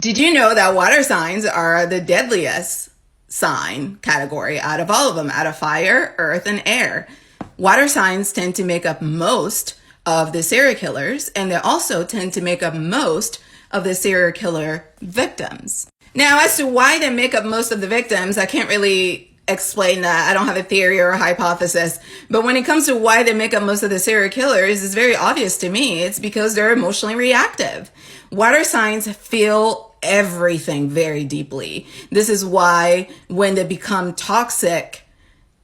Did you know that water signs are the deadliest sign category out of all of them, out of fire, earth, and air? Water signs tend to make up most of the serial killers, and they also tend to make up most of the serial killer victims. Now, as to why they make up most of the victims, I can't really explain that. I don't have a theory or a hypothesis. But when it comes to why they make up most of the serial killers, it's very obvious to me. It's because they're emotionally reactive. Water signs feel everything very deeply. This is why when they become toxic,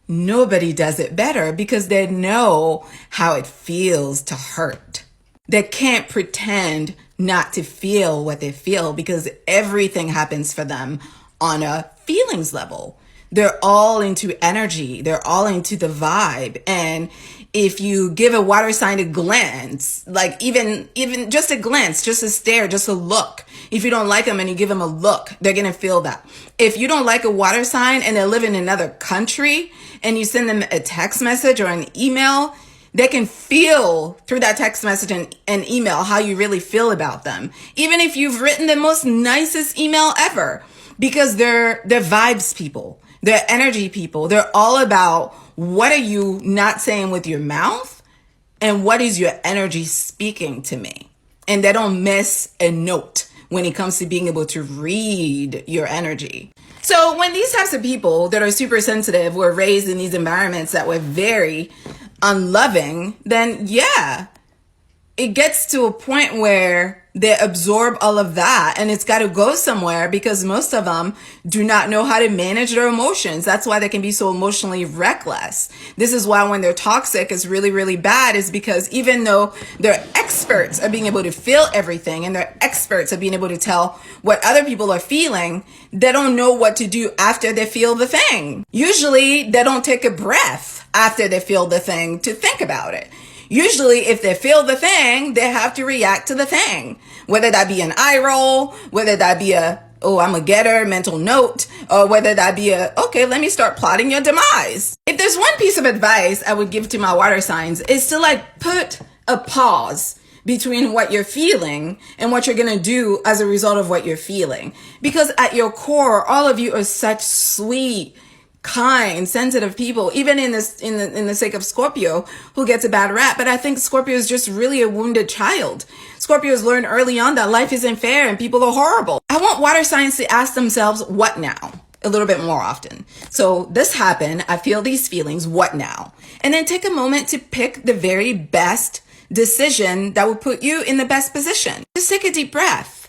nobody does it better, because they know how it feels to hurt. They can't pretend not to feel what they feel, because everything happens for them on a feelings level. They're all into energy. They're all into the vibe. And if you give a water sign a glance, like even just a glance, just a stare, just a look, if you don't like them and you give them a look, they're going to feel that. If you don't like a water sign and they live in another country and you send them a text message or an email, they can feel through that text message and email how you really feel about them. Even if you've written the most nicest email ever, because they're vibes people. They're energy people. They're all about what are you not saying with your mouth and what is your energy speaking to me. And they don't miss a note when it comes to being able to read your energy. So when these types of people that are super sensitive were raised in these environments that were very unloving, then yeah, it gets to a point where they absorb all of that, and it's got to go somewhere, because most of them do not know how to manage their emotions. That's why they can be so emotionally reckless. This is why when they're toxic, it's really, really bad, is because even though they're experts at being able to feel everything and they're experts at being able to tell what other people are feeling, they don't know what to do after they feel the thing. Usually they don't take a breath after they feel the thing to think about it. Usually, if they feel the thing, they have to react to the thing. Whether that be an eye roll, whether that be oh, I'm a getter mental note, or whether that be okay, let me start plotting your demise. If there's one piece of advice I would give to my water signs, is to put a pause between what you're feeling and what you're going to do as a result of what you're feeling. Because at your core, all of you are such sweet, kind, sensitive people, even in the sake of Scorpio, who gets a bad rap. But I think Scorpio is just really a wounded child. Scorpios learn early on that life isn't fair and people are horrible. I want water signs to ask themselves, what now? A little bit more often. So this happened. I feel these feelings. What now? And then take a moment to pick the very best decision that will put you in the best position. Just take a deep breath.